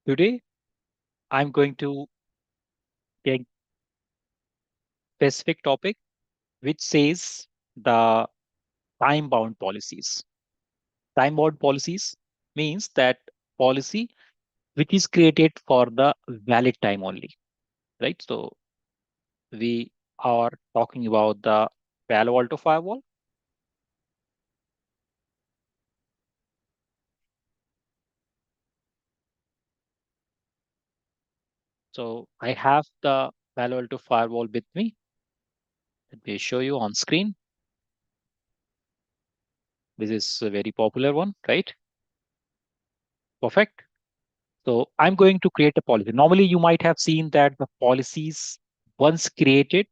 Today, I'm going to take specific topic which says the time-bound policies. Time-bound policies means that policy which is created for the valid time only, right? So we are talking about the Palo Alto Firewall. So I have the Palo Alto Firewall with me. Let me show you on screen. This is a very popular one, right? Perfect. So I'm going to create a policy. Normally, you might have seen that the policies once created,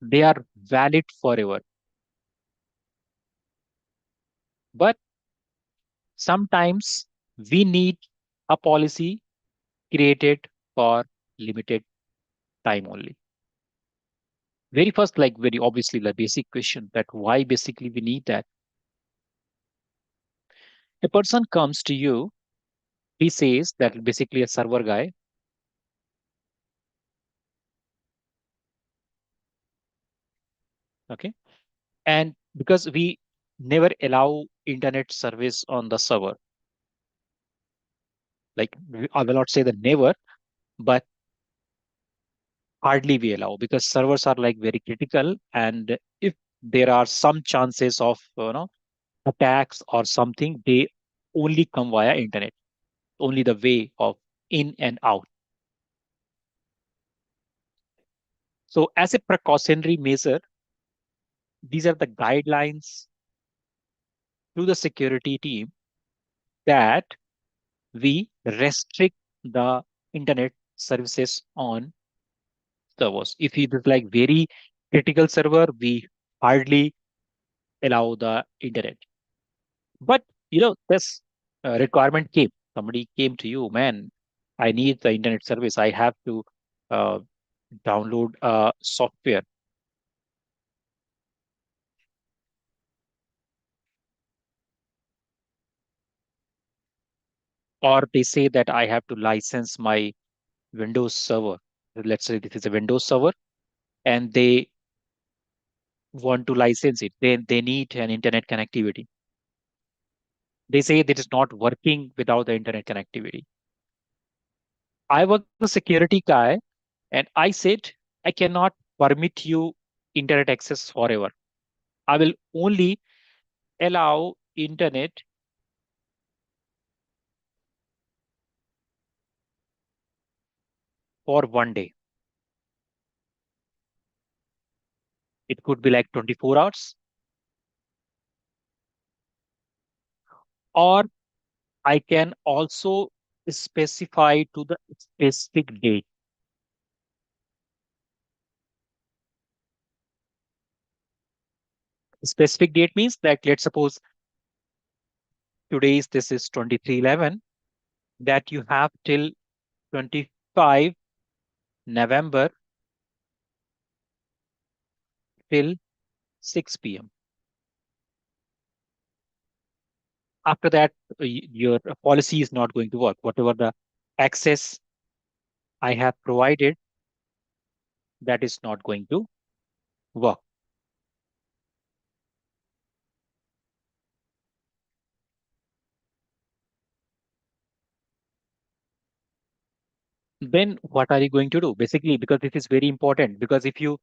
they are valid forever. But sometimes we need a policy created for limited time only. Very first, like very obviously, the basic question that why basically we need that. A person comes to you, he says that basically a server guy, okay, and because we never allow internet service on the server, like I will not say the never, but hardly we allow because servers are like very critical, and if there are some chances of attacks or something, they only come via internet, only the way of in and out. So as a precautionary measure, these are the guidelines to the security team that we restrict the internet services on servers. If it is like very critical server, we hardly allow the internet. But this requirement came. Somebody came to you, man. I need the internet service. I have to uh, download software, or they say that I have to license my Windows server. Let's say this is a Windows server, and they want to license it. They need an internet connectivity. They say that it's not working without the internet connectivity. I was the security guy, and I said I cannot permit you internet access forever. I will only allow internet for one day. It could be like 24 hours, or I can also specify to the specific date. Specific date means that let's suppose today's this is 23/11, that you have till 25 November till 6 p.m. After that, your policy is not going to work. Whatever the access I have provided, that is not going to work. Then what are you going to do? Basically, because this is very important, because if you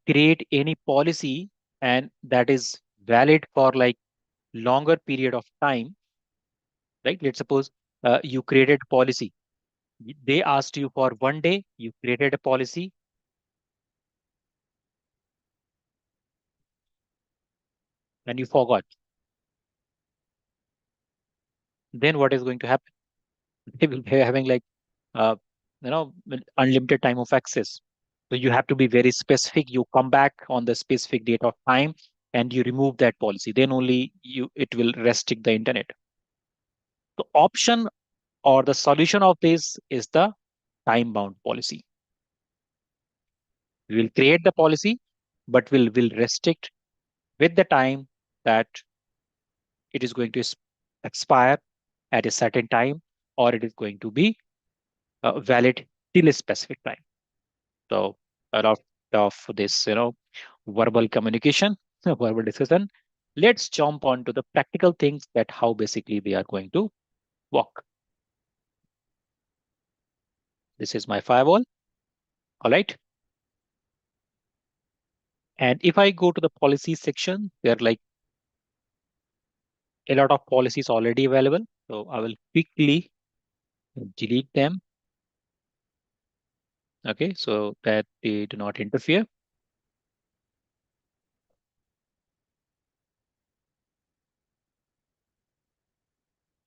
create any policy and that is valid for like longer period of time, right? Let's suppose you created policy. They asked you for one day, you created a policy, and you forgot. Then what is going to happen? They will be having like uh, unlimited time of access. So you have to be very specific. You come back on the specific date of time and you remove that policy. Then only you it will restrict the internet. The option or the solution of this is the time bound policy. We will create the policy, but will restrict with the time that it is going to expire at a certain time, or it is going to be valid till a specific time. So a lot of this, verbal communication, verbal discussion. Let's jump on to the practical things that how basically they are going to work. This is my firewall. All right. And if I go to the policy section, there are like a lot of policies already available. So I will quickly delete them. Okay. So that they do not interfere.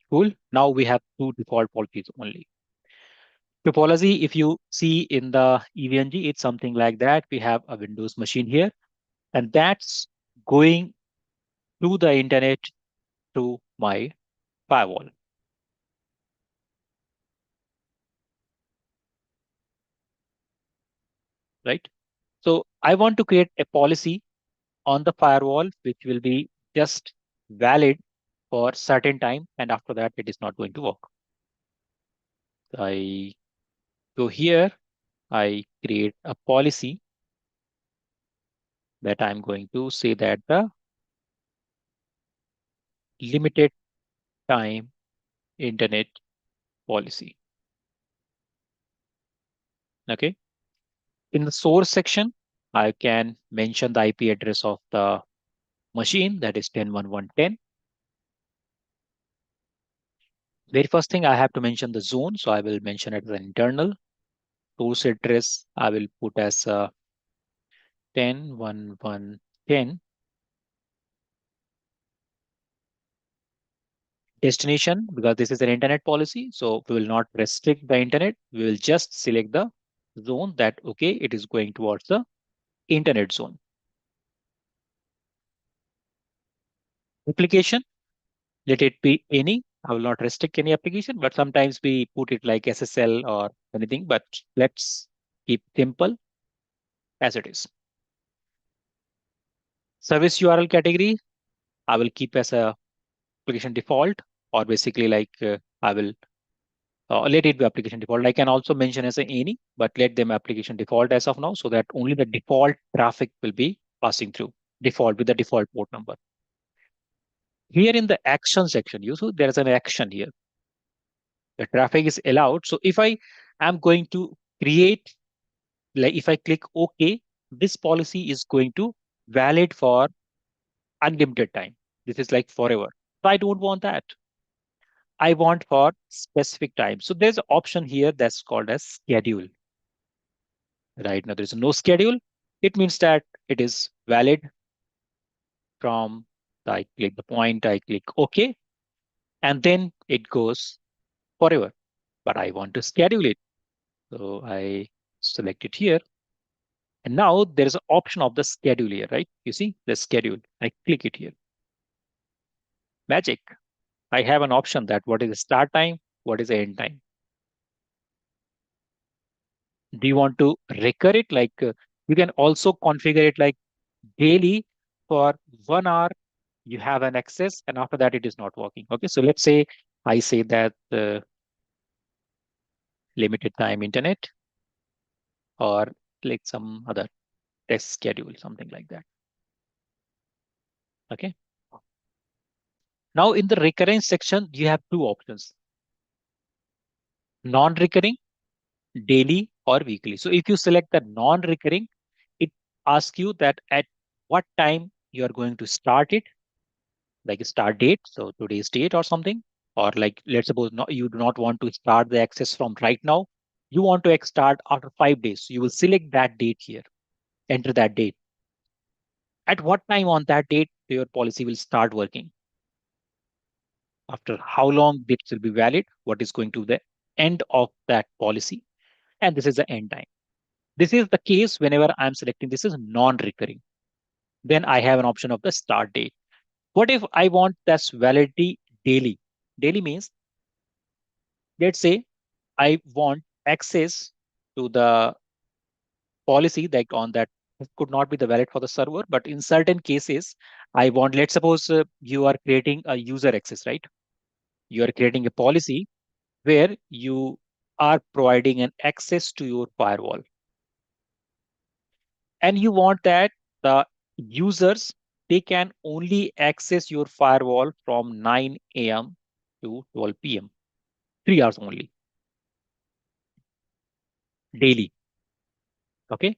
Cool. Now we have two default policies only. Topology, if you see in the EVNG, it's something like that. We have a Windows machine here, and that's going to the internet through my firewall, right? So I want to create a policy on the firewall which will be just valid for certain time, and after that it is not going to work. I go here, I create a policy that I'm going to say that the limited time internet policy. Okay. In the source section, I can mention the IP address of the machine, that is 10.1.1.10. Very first thing I have to mention the zone, so I will mention it as an internal. Source address I will put as 10.1.1.10. Destination, because this is an internet policy, so we will not restrict the internet. We will just select the zone that, okay, it is going towards the internet zone. Application, let it be any. I will not restrict any application, but sometimes we put it like SSL or anything, but let's keep simple as it is. Service URL category, I will keep as a application default, or basically like I will let it be application default. I can also mention as a any, but let them application default as of now, so that only the default traffic will be passing through default with the default port number. Here in the action section, you see there is an action here. The traffic is allowed. So if I am going to create, like if I click OK, this policy is going to valid for unlimited time. This is like forever. So I don't want that. I want for specific time. So there's an option here that's called as schedule. Right now, there's no schedule. It means that it is valid from I click the point, I click OK, and then it goes forever. But I want to schedule it. So I select it here. And now there is an option of the schedule here, right? You see the schedule. I click it here. Magic. I have an option that what is the start time, what is the end time. Do you want to recur it? Like you can also configure it like daily for 1 hour. You have an access, and after that, it is not working. Okay, so let's say I say that limited time internet or like some other test schedule, something like that. Okay. Now in the recurrence section, you have two options: non-recurring, daily or weekly. So if you select the non-recurring, it asks you that at what time you are going to start it, like a start date, so today's date or something, or like let's suppose not, you do not want to start the access from right now. You want to start after 5 days. So you will select that date here, enter that date. At what time on that date your policy will start working? After how long this will be valid? What is going to be the end of that policy? And this is the end time. This is the case whenever I'm selecting this is non-recurring. Then I have an option of the start date. What if I want this validity daily? Daily means, let's say I want access to the policy that on that could not be the valid for the server, but in certain cases, I want, let's suppose you are creating a user access, right? You are creating a policy where you are providing an access to your firewall, and you want that the users, they can only access your firewall from 9 a.m. to 12 p.m. 3 hours only daily. Okay,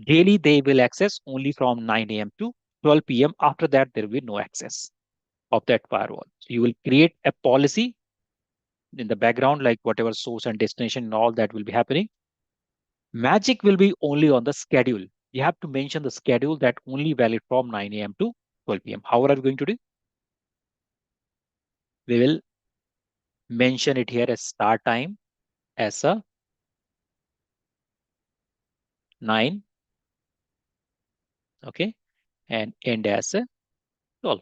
daily they will access only from 9 a.m. to 12 p.m. After that, there will be no access of that firewall. So you will create a policy in the background, like whatever source and destination and all that will be happening. Magic will be only on the schedule. You have to mention the schedule that only valid from 9 a.m. to 12 p.m. How are we going to do? We will mention it here as start time as a 9, okay, and end as a 12.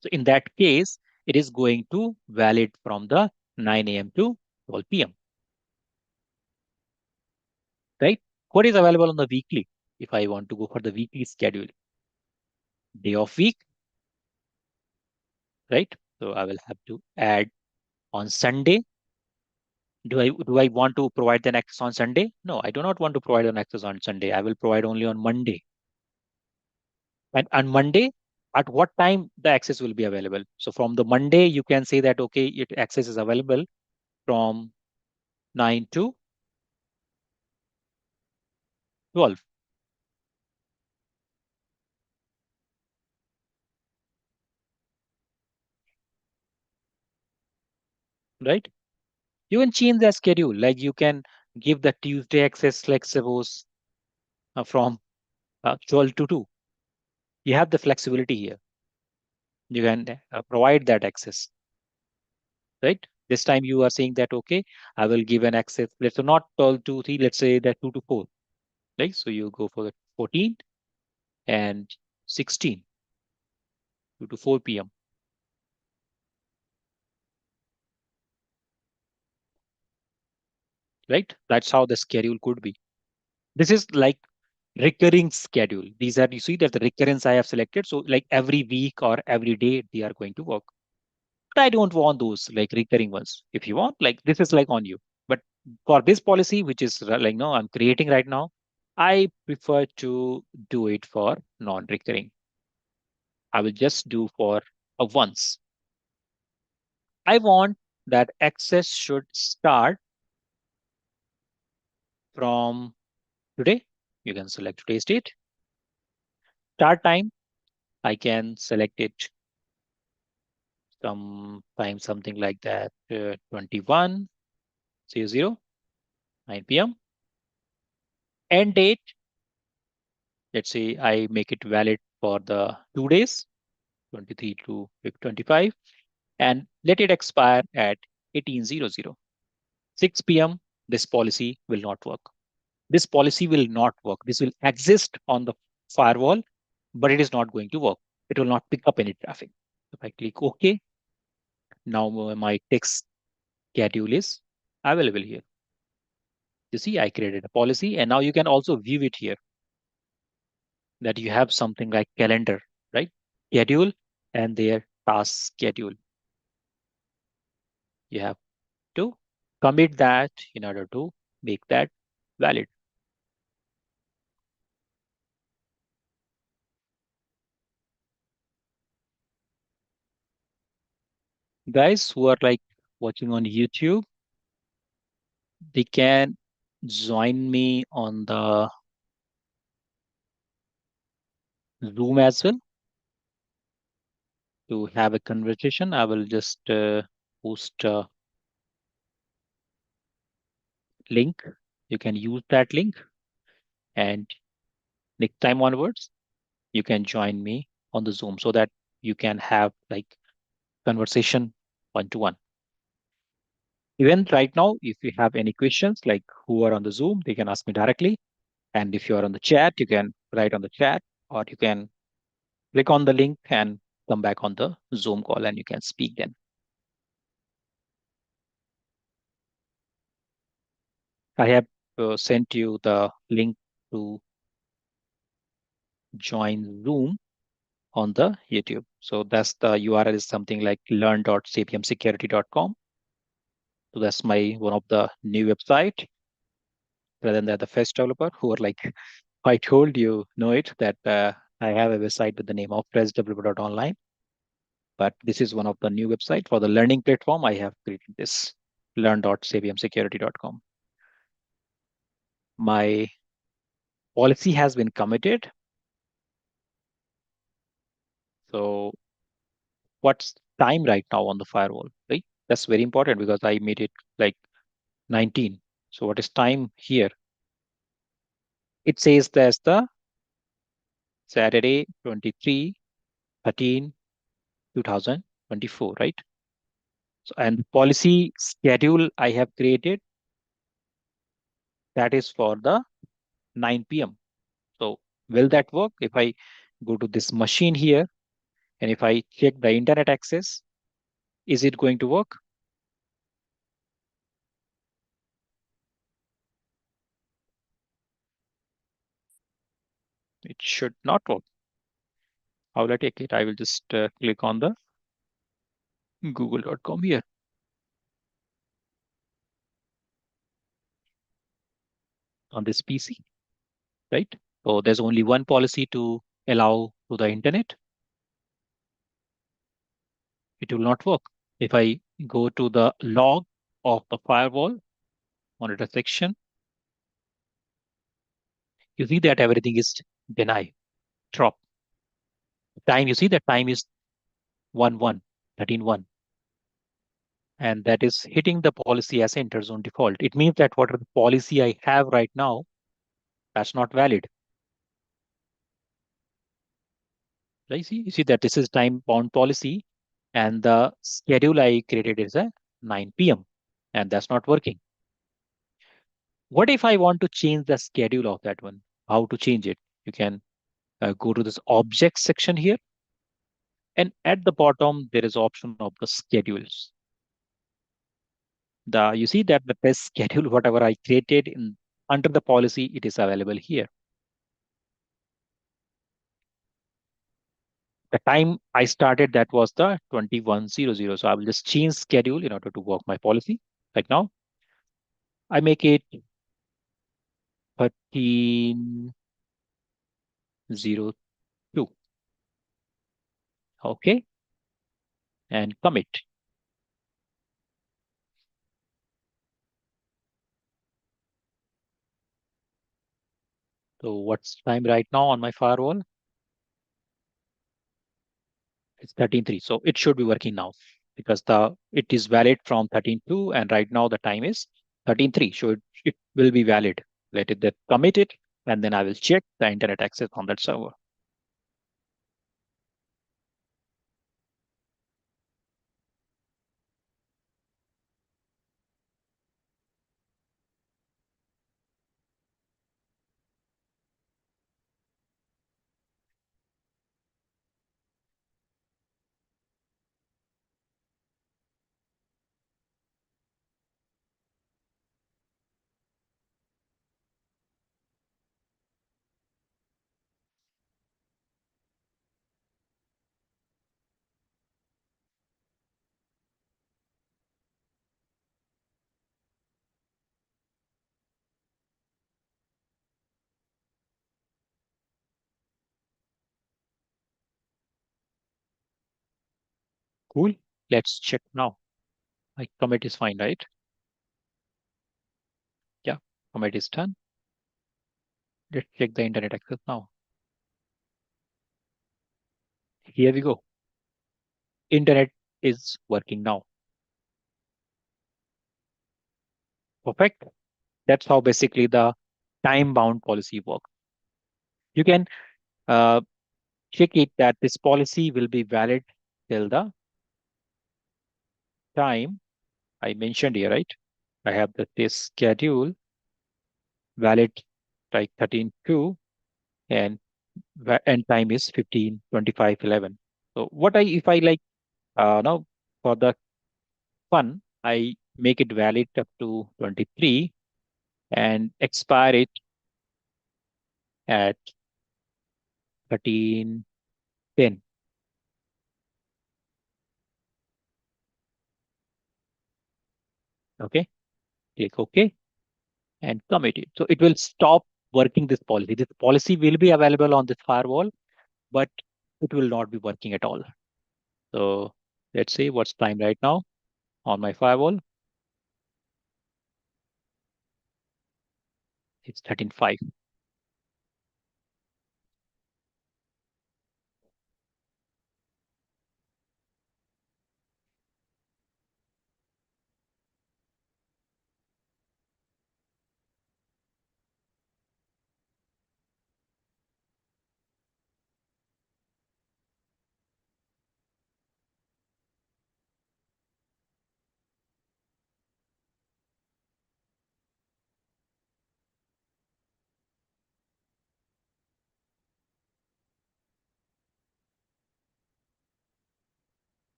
So in that case, it is going to valid from the 9 a.m. to 12 p.m. Right? What is available on the weekly? If I want to go for the weekly schedule, day of week, right? So I will have to add on Sunday. Do I want to provide an access on Sunday? No, I do not want to provide an access on Sunday. I will provide only on Monday. And on Monday, at what time the access will be available? So from the Monday, you can say that okay, it access is available from 9 to 12, right? You can change the schedule. Like you can give the Tuesday access, like suppose from 12 to 2. You have the flexibility here. You can provide that access, right? This time you are saying that, okay, I will give an access, let's say not 12 to 3, let's say that 2 to 4, right? So you go for the 14 and 16, 2 to 4 p.m., right? That's how the schedule could be. This is like recurring schedule. These are, you see that the recurrence I have selected. So like every week or every day they are going to work. But I don't want those like recurring ones. If you want, like this is like on you. But for this policy, which is like no, I'm creating right now, I prefer to do it for non-recurring. I will just do for a once. I want that access should start from today. You can select today's date. Start time, I can select it sometime something like that, 21, say 0, 9 p.m. End date, let's say I make it valid for the 2 days, 23 to 25, and let it expire at 1800. 6 p.m., this policy will not work. This policy will not work. This will exist on the firewall, but it is not going to work. It will not pick up any traffic. If I click OK, now my text schedule is available here. You see, I created a policy, and now you can also view it here that you have something like calendar, right? Schedule and their task schedule. You have to commit that in order to make that valid. Guys who are like watching on YouTube, they can join me on the Zoom as well to have a conversation. I will just post a link. You can use that link, and next time onwards, you can join me on the Zoom so that you can have like conversation one to one. Even right now, if you have any questions, like who are on the Zoom, they can ask me directly. And if you are on the chat, you can write on the chat, or you can click on the link and come back on the Zoom call and you can speak then. I have sent you the link to join Zoom on the YouTube. So that's the URL is something like learn.cpmsecurity.com. So that's my one of the new website. Rather than that, the Fest developer who are like I told you know it that I have a website with the name of freshdeveloper.online. But this is one of the new website for the learning platform. I have created this learn.cpmsecurity.com. My policy has been committed. So what's time right now on the firewall, right? That's very important because I made it like 19. So what is time here? It says there's the Saturday 23/13/2024, right? So, and policy schedule I have created that is for the 9 p.m. So will that work if I go to this machine here and if I check the internet access, is it going to work? It should not work. How will I take it? I will just click on the google.com here on this PC, right? So there's only one policy to allow to the internet. It will not work. If I go to the log of the firewall monitor section, you see that everything is denied, drop. Time, you see the time is 1/1/13/1, and that is hitting the policy as enter zone default. It means that whatever the policy I have right now, that's not valid. Right? You see that this is time bound policy and the schedule I created is a 9 p.m. and that's not working. What if I want to change the schedule of that one? How to change it? You can go to this object section here, and at the bottom there is option of the schedules. The you see that the test schedule, whatever I created in under the policy, it is available here. The time I started that was the 21:00. So I will just change schedule in order to work my policy. Like now, I make it 13:02. Okay, and commit. So what's time right now on my firewall? It's 13:03. So it should be working now because the it is valid from 13:02 and right now the time is 13:03. So it will be valid. Let it that commit it and then I will check the internet access on that server. Cool. Let's check now. My commit is fine, right? Yeah, commit is done. Let's check the internet access now. Here we go. Internet is working now. Perfect. That's how basically the time bound policy works. You can uh, check it that this policy will be valid till the time I mentioned here, right? I have the this schedule valid like 13:02 and end time is 15:25:11. So what I if I like now for the fun, I make it valid up to 23 and expire it at 13:10. Okay, click OK and commit it. So it will stop working this policy. This policy will be available on this firewall, but it will not be working at all. So let's see what's time right now on my firewall. It's 13:05.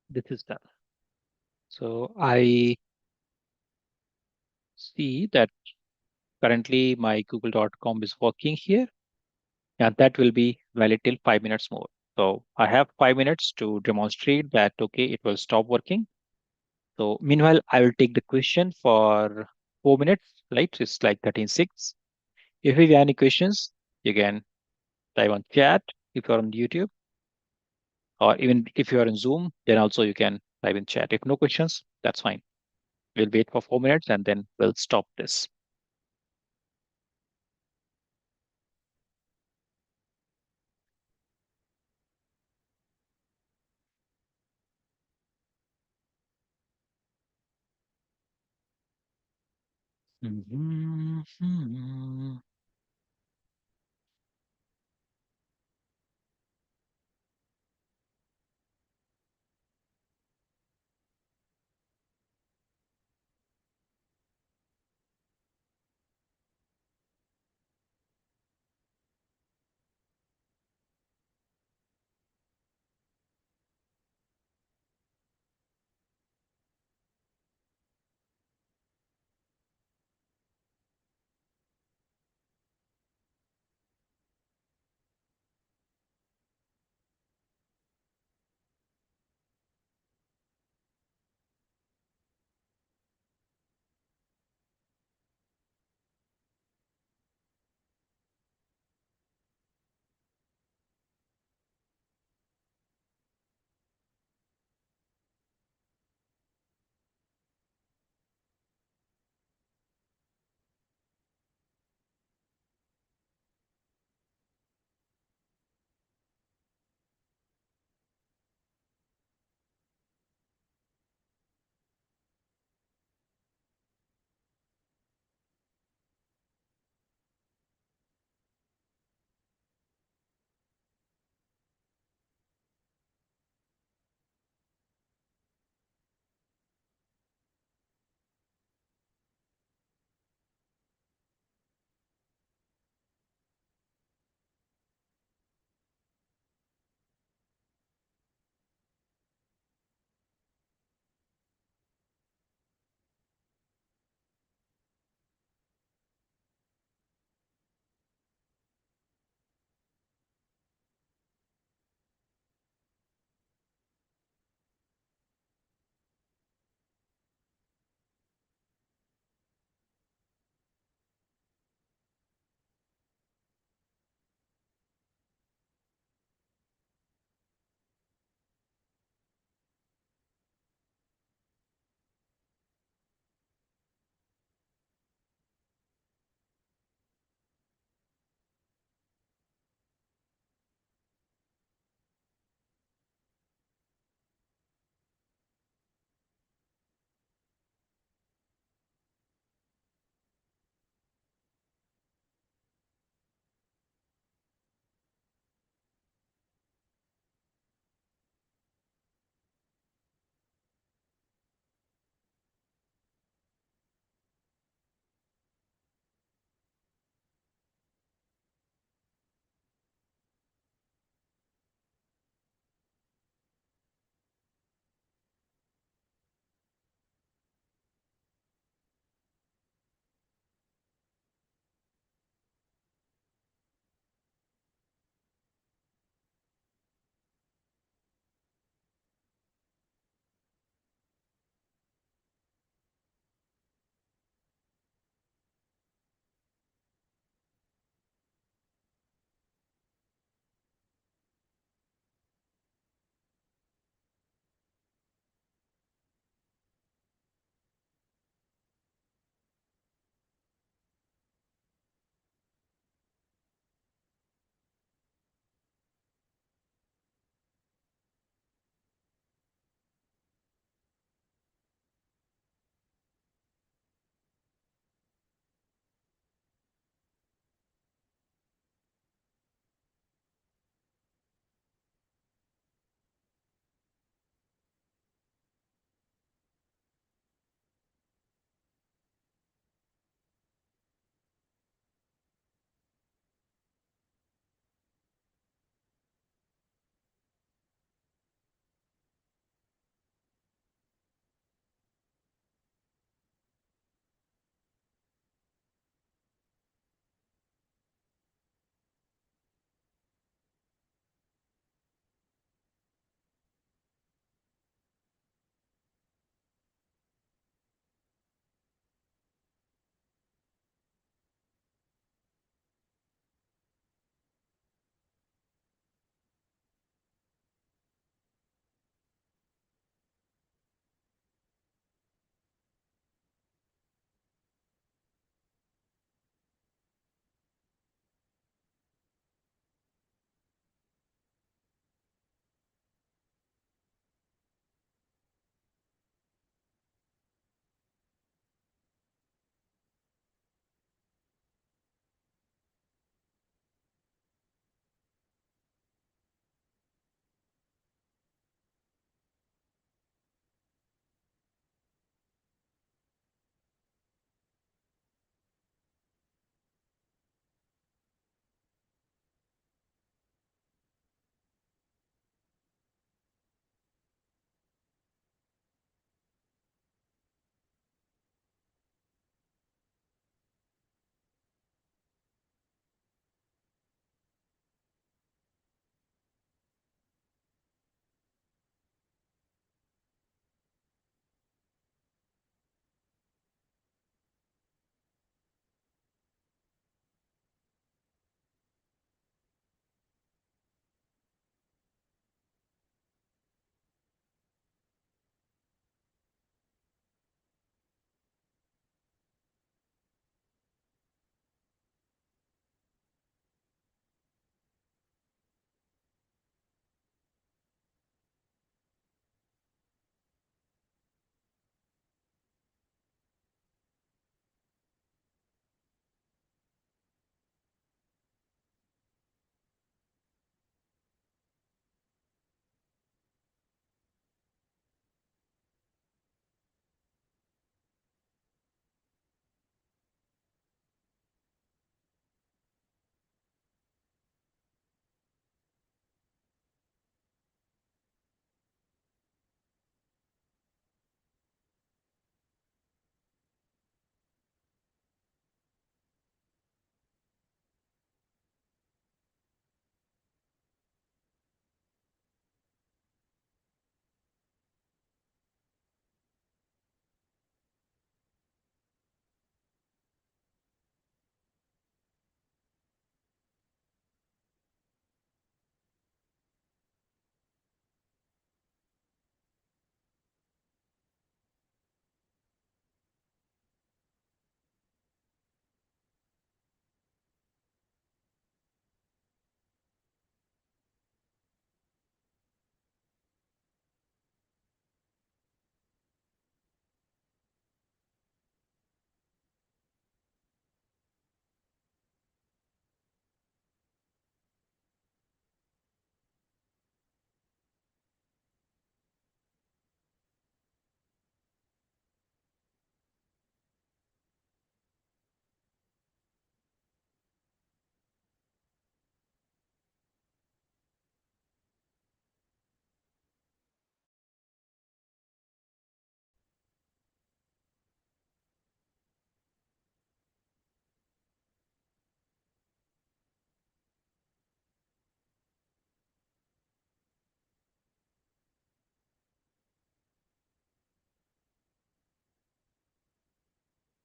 This is done. So I see that currently my google.com is working here, and that will be valid till 5 minutes more. So I have 5 minutes to demonstrate that, okay, it will stop working. So meanwhile, I will take the question for 4 minutes, right? It's like 13:06. If you have any questions, you can type on chat if you're on YouTube, or even if you're in Zoom, then also you can type in chat. If no questions, that's fine. We'll wait for 4 minutes and then we'll stop this. Mhm.